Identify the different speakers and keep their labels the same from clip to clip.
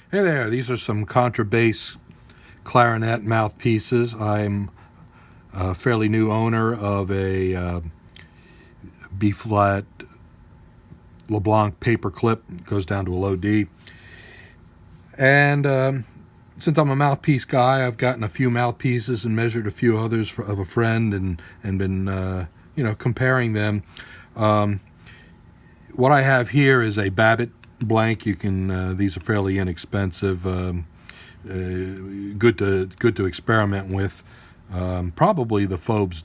Speaker 1: Hey there, these are some Contrabass Clarinet Mouthpieces. I'm a fairly new owner of a B-flat LeBlanc paper clip. It goes down to a low D. And since I'm a mouthpiece guy, I've gotten a few mouthpieces and measured a few others of a friend and been comparing them. What I have here is a Babbitt blank. You can these are fairly inexpensive, good to experiment with. Probably the Phobes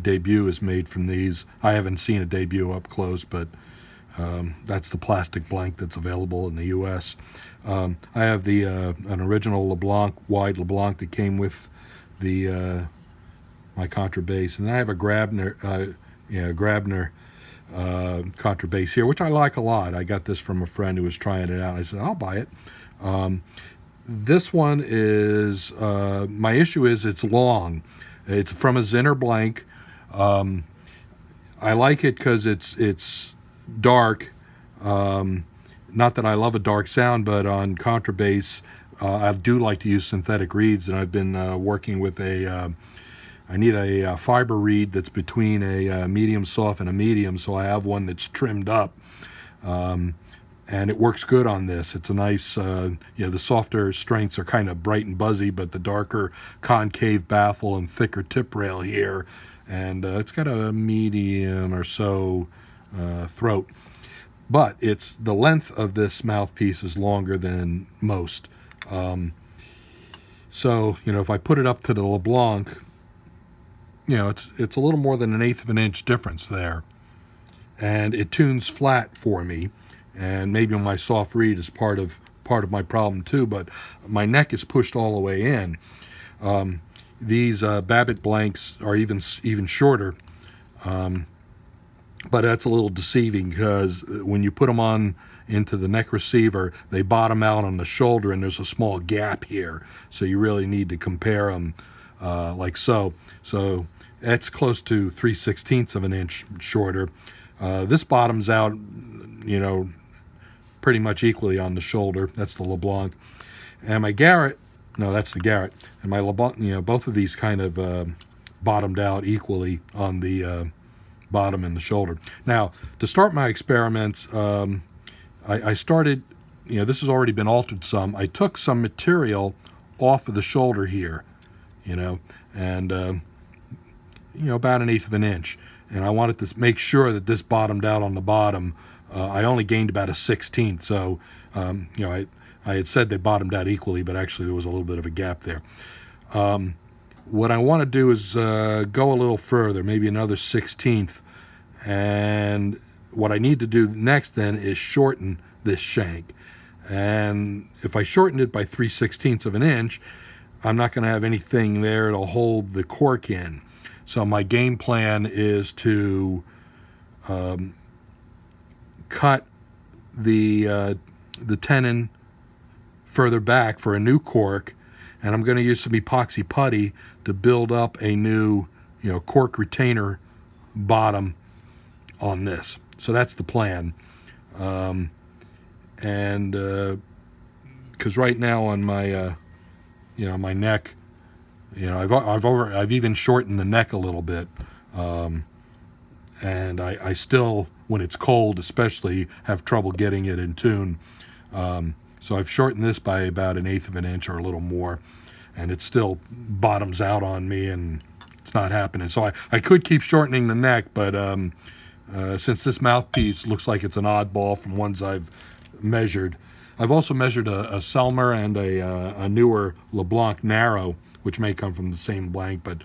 Speaker 1: debut is made from these. I haven't seen a debut up close, but that's the plastic blank that's available in the U.S. I have the an original LeBlanc, wide LeBlanc that came with the my contrabass, and I have a Grabner contrabass here, which I like a lot. I got this from a friend who was trying it out. I said, I'll buy it. This one is, my issue is it's long. It's from a Zinner blank. I like it because it's dark. Not that I love a dark sound, but on contrabass, I do like to use synthetic reeds, and I've been working with I need a fiber reed that's between a medium soft and a medium, so I have one that's trimmed up, and it works good on this. It's a nice, the softer strengths are kind of bright and buzzy, but the darker concave baffle and thicker tip rail here, and it's got a medium or so throat. But it's the length of this mouthpiece is longer than most. So, if I put it up to the LeBlanc, it's a little more than 1/8 of an inch difference there. And it tunes flat for me. And maybe my soft reed is part of my problem too, but my neck is pushed all the way in. These Babbitt blanks are even shorter. But that's a little deceiving because when you put them on into the neck receiver, they bottom out on the shoulder, and there's a small gap here. So you really need to compare them like so. So that's close to 3/16 of an inch shorter. This bottoms out, pretty much equally on the shoulder. That's the LeBlanc. And my Garrett, no, that's the Garrett. And my LeBlanc, both of these kind of bottomed out equally on the bottom and the shoulder. Now, to start my experiments, I started, this has already been altered some. I took some material off of the shoulder here, and about 1/8 of an inch. And I wanted to make sure that this bottomed out on the bottom. I only gained about 1/16, so, I had said they bottomed out equally, but actually there was a little bit of a gap there. What I want to do is go a little further, maybe another 1/16, and what I need to do next then is shorten this shank. And if I shorten it by 3/16 of an inch, I'm not going to have anything there to hold the cork in. So my game plan is to cut the tenon further back for a new cork, and I'm going to use some epoxy putty to build up a new, cork retainer bottom on this. So that's the plan. And because right now on my, my neck, I've even shortened the neck a little bit, and I still, when it's cold especially, have trouble getting it in tune. So I've shortened this by about 1/8 of an inch or a little more, and it still bottoms out on me, and it's not happening. So I could keep shortening the neck, but since this mouthpiece looks like it's an oddball from ones I've measured, I've also measured a Selmer and a newer LeBlanc narrow, which may come from the same blank, but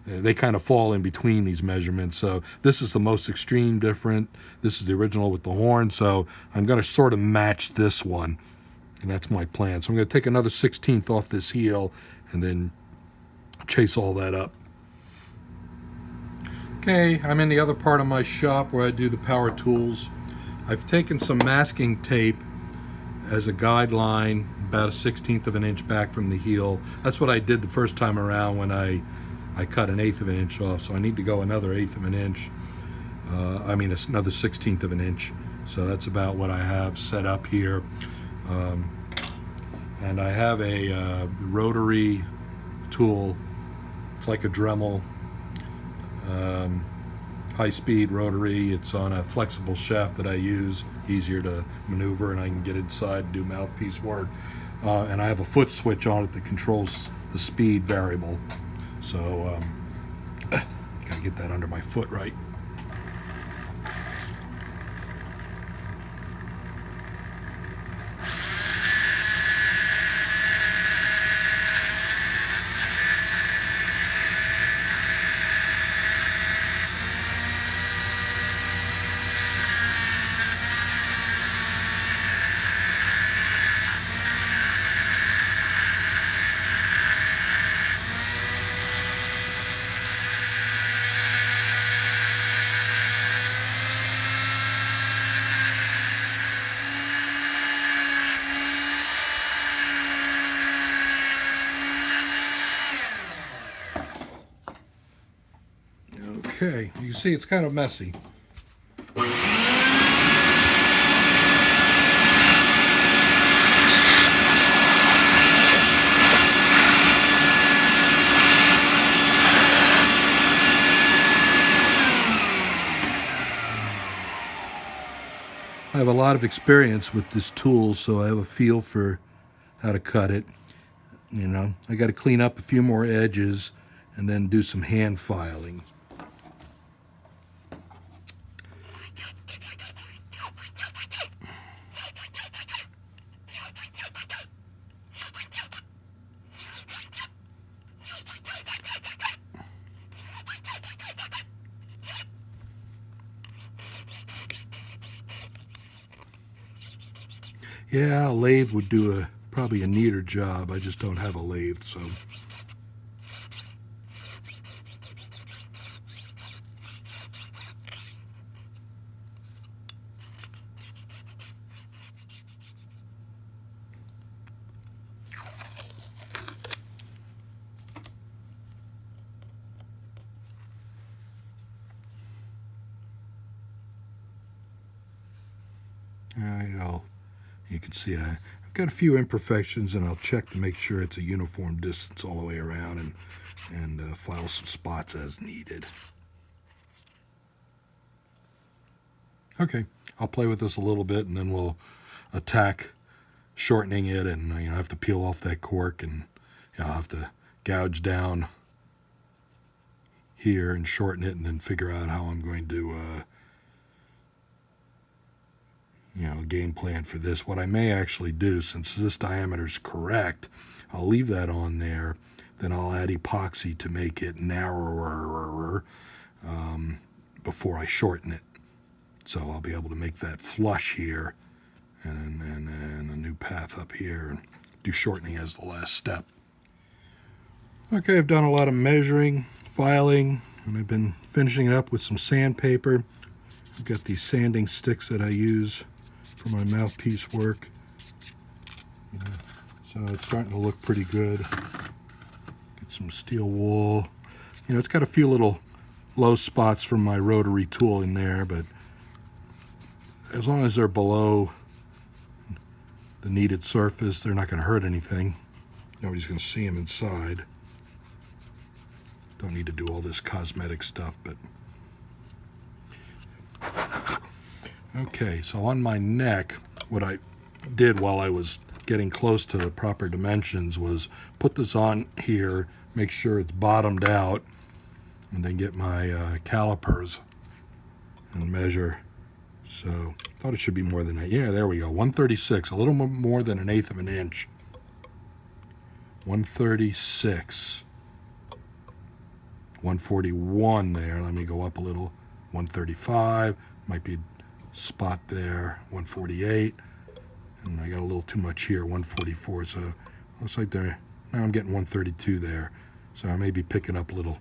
Speaker 1: they kind of fall in between these measurements. So this is the most extreme different. This is the original with the horn, so I'm going to sort of match this one. And that's my plan. So I'm going to take another 1/16 off this heel and then chase all that up. Okay, I'm in the other part of my shop where I do the power tools. I've taken some masking tape as a guideline, about 1/16 of an inch back from the heel. That's what I did the first time around when I cut 1/8 of an inch off. So I need to go another 1/8 of an inch. Another 1/16 of an inch. So that's about what I have set up here. And I have a rotary tool. It's like a Dremel, high-speed rotary. It's on a flexible shaft that I use, easier to maneuver, and I can get inside and do mouthpiece work. And I have a foot switch on it that controls the speed variable. So gotta get that under my foot right. Okay, you can see it's kind of messy. I have a lot of experience with this tool, so I have a feel for how to cut it. You know, I got to clean up a few more edges and then do some hand filing. Yeah, a lathe would do probably a neater job. I just don't have a lathe, so. You can see I've got a few imperfections, and I'll check to make sure it's a uniform distance all the way around, and file some spots as needed. Okay, I'll play with this a little bit, and then we'll attack shortening it, and I have to peel off that cork, and I'll have to gouge down here and shorten it, and then figure out how I'm going to game plan for this. What I may actually do, since this diameter is correct, I'll leave that on there. Then I'll add epoxy to make it narrower before I shorten it. So I'll be able to make that flush here and a new path up here, and do shortening as the last step. Okay, I've done a lot of measuring, filing, and I've been finishing it up with some sandpaper. I've got these sanding sticks that I use for my mouthpiece work. So it's starting to look pretty good. Get some steel wool. It's got a few little low spots from my rotary tool in there, but as long as they're below the needed surface, they're not going to hurt anything. Nobody's going to see them inside. Don't need to do all this cosmetic stuff, but okay, so on my neck, what I did while I was getting close to the proper dimensions was put this on here, make sure it's bottomed out, and then get my calipers and measure. So I thought it should be more than that. Yeah, there we go, 136, a little more than 1/8 of an inch. 136. 141 there. Let me go up a little. 135. Might be a spot there. 148. And I got a little too much here. 144. So looks like there. Now I'm getting 132 there. So I may be picking up little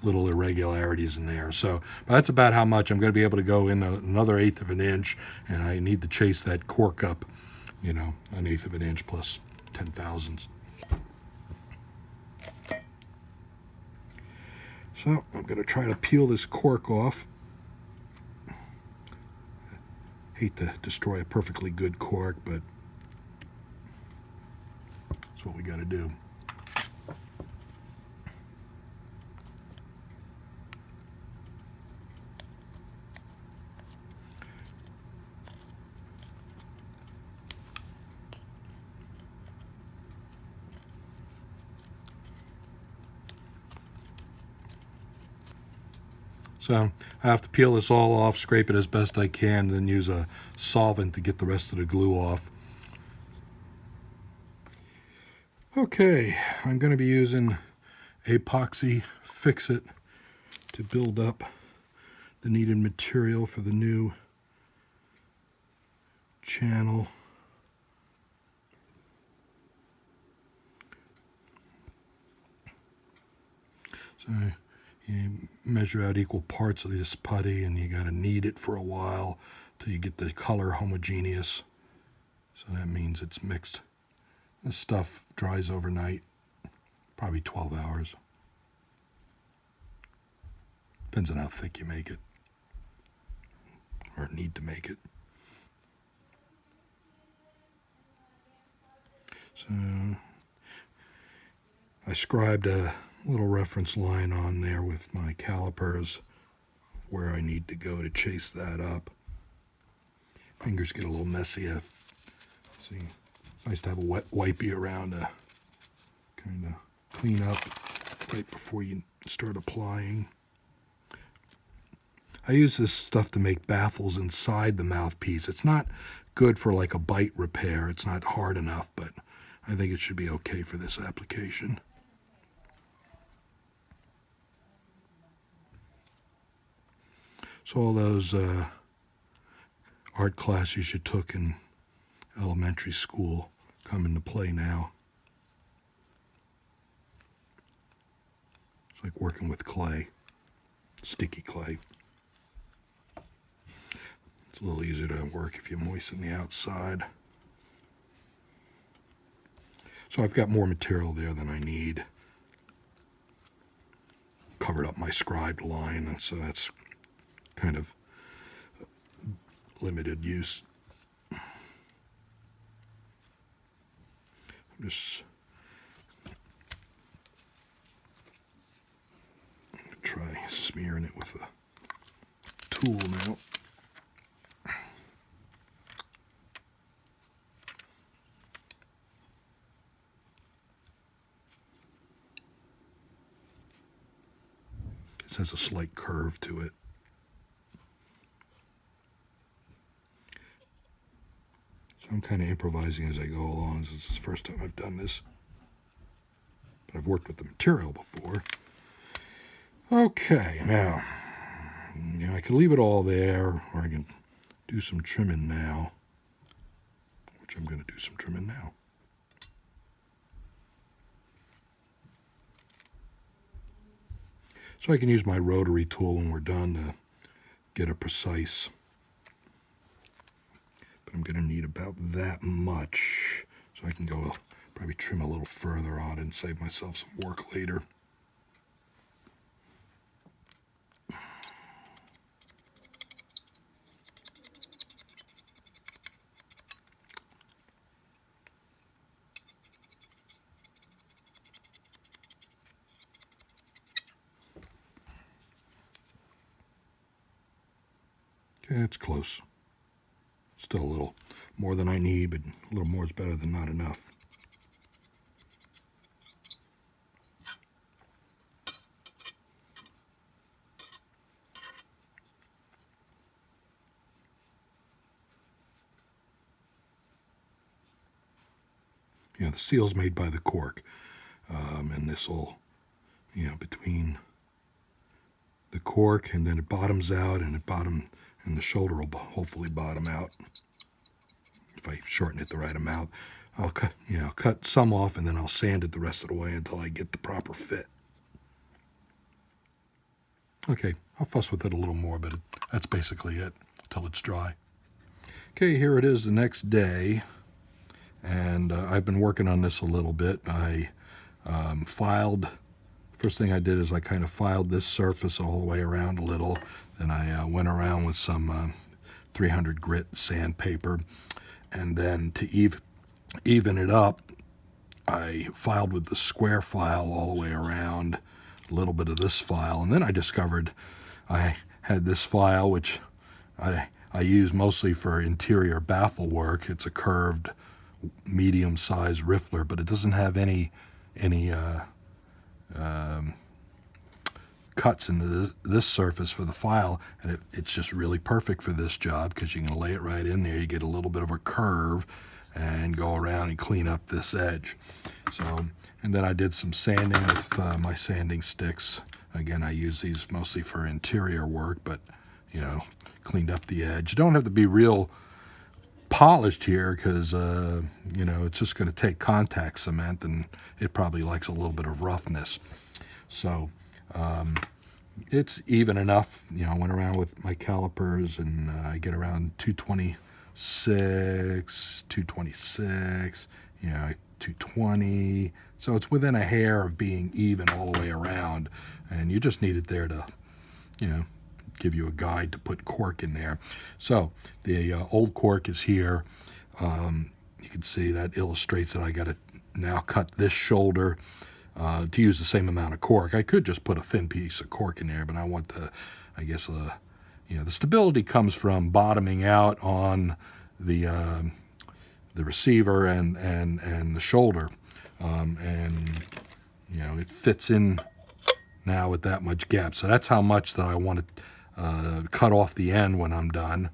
Speaker 1: irregularities in there. So, but that's about how much I'm going to be able to go in another 1/8 of an inch, and I need to chase that cork up, 1/8 of an inch plus 10 thousandths. So I'm going to try to peel this cork off. Hate to destroy a perfectly good cork, but That's what we got to do. So I have to peel this all off, scrape it as best I can, and then use a solvent to get the rest of the glue off. Okay, I'm going to be using epoxy fix-it to build up the needed material for the new channel. So you measure out equal parts of this putty, and you got to knead it for a while till you get the color homogeneous. So that means it's mixed. This stuff dries overnight, probably 12 hours. Depends on how thick you make it, or need to make it. So I scribed a little reference line on there with my calipers where I need to go to chase that up. Fingers get a little messy. See, it's nice to have a wet wipey around to kind of clean up right before you start applying. I use this stuff to make baffles inside the mouthpiece. It's not good for like a bite repair. It's not hard enough, but I think it should be okay for this application. So all those art classes you took in elementary school come into play now. It's like working with clay, sticky clay. It's a little easier to work if you moisten the outside. So I've got more material there than I need. Covered up my scribed line, and so that's kind of limited use. I'm just gonna try smearing it with a tool now. It has a slight curve to it. So I'm kind of improvising as I go along. This is the first time I've done this. But I've worked with the material before. Okay, now, I can leave it all there, or I can do some trimming now, which I'm going to do some trimming now. So I can use my rotary tool when we're done to get a precise, but I'm going to need about that much, so I can go probably trim a little further on and save myself some work later. Okay, it's close. Still a little more than I need, but a little more is better than not enough. Yeah, the seal's made by the cork, and this will, between the cork and then it bottoms out, and the shoulder will hopefully bottom out. If I shorten it the right amount, I'll cut some off, and then I'll sand it the rest of the way until I get the proper fit. Okay, I'll fuss with it a little more, but that's basically it until it's dry. Okay, here it is the next day, and I've been working on this a little bit. I first thing I did is I kind of filed this surface all the way around a little. Then I went around with some 300 grit sandpaper, and then to even it up, I filed with the square file all the way around, a little bit of this file, and then I discovered I had this file, which I use mostly for interior baffle work. It's a curved, medium-sized riffler, but it doesn't have any cuts into this surface for the file, and it's just really perfect for this job because you can lay it right in there. You get a little bit of a curve and go around and clean up this edge. So, and then I did some sanding with my sanding sticks. Again, I use these mostly for interior work, but you know, cleaned up the edge. You don't have to be real polished here because you know, it's just going to take contact cement, and it probably likes a little bit of roughness. So it's even enough. You know, I went around with my calipers, and I get around 226, 226, you know, 220. So it's within a hair of being even all the way around, and you just need it there to, you know, give you a guide to put cork in there. So the old cork is here. You can see that illustrates that I got to now cut this shoulder to use the same amount of cork. I could just put a thin piece of cork in there, but I want the, I guess, you know, the stability comes from bottoming out on the receiver and the shoulder, and you know, it fits in now with that much gap. So that's how much that I want to cut off the end when I'm done,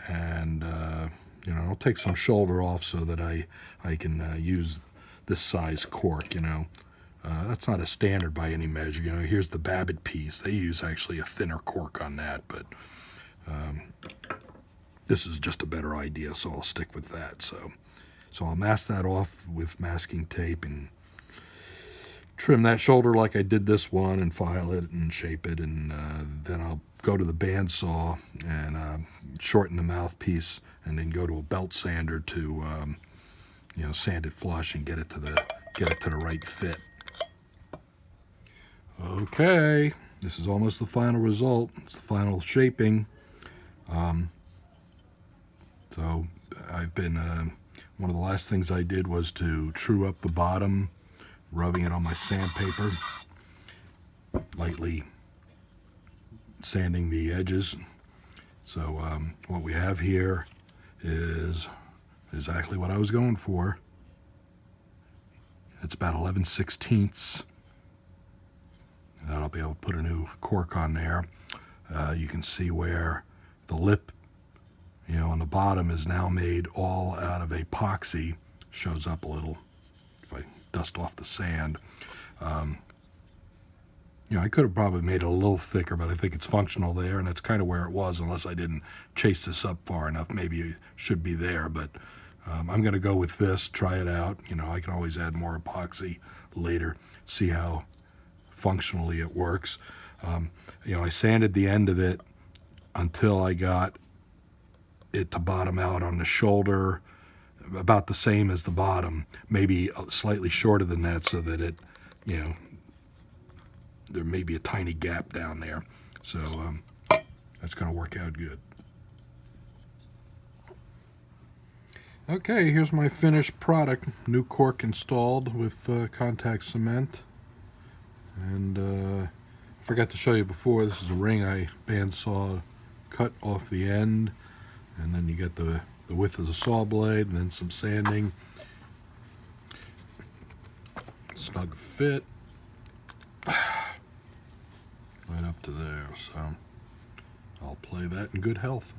Speaker 1: and you know, I'll take some shoulder off so that I can use this size cork. You know, that's not a standard by any measure. You know, here's the Bb piece. They use actually a thinner cork on that, but this is just a better idea, so I'll stick with that. So I'll mask that off with masking tape and trim that shoulder like I did this one, and file it and shape it, and then I'll go to the bandsaw and shorten the mouthpiece, and then go to a belt sander to you know, sand it flush and get it to the right fit. Okay, this is almost the final result. It's the final shaping. So I've been one of the last things I did was to true up the bottom, rubbing it on my sandpaper, lightly sanding the edges. So what we have here is exactly what I was going for. It's about 11/16. And I'll be able to put a new cork on there. You can see where the lip, you know, on the bottom is now made all out of epoxy. Shows up a little if I dust off the sand. You know, I could have probably made it a little thicker, but I think it's functional there, and that's kind of where it was, unless I didn't chase this up far enough. Maybe it should be there, but I'm going to go with this, try it out. You know, I can always add more epoxy later, see how functionally it works. You know, I sanded the end of it until I got it to bottom out on the shoulder, about the same as the bottom, maybe slightly shorter than that, so that it, you know, there may be a tiny gap down there. So that's going to work out good. Okay, here's my finished product. New cork installed with contact cement. And I forgot to show you before, this is a ring I bandsaw cut off the end. And then you get the width of the saw blade, and then some sanding. Snug fit. Right up to there, so I'll play that in good health.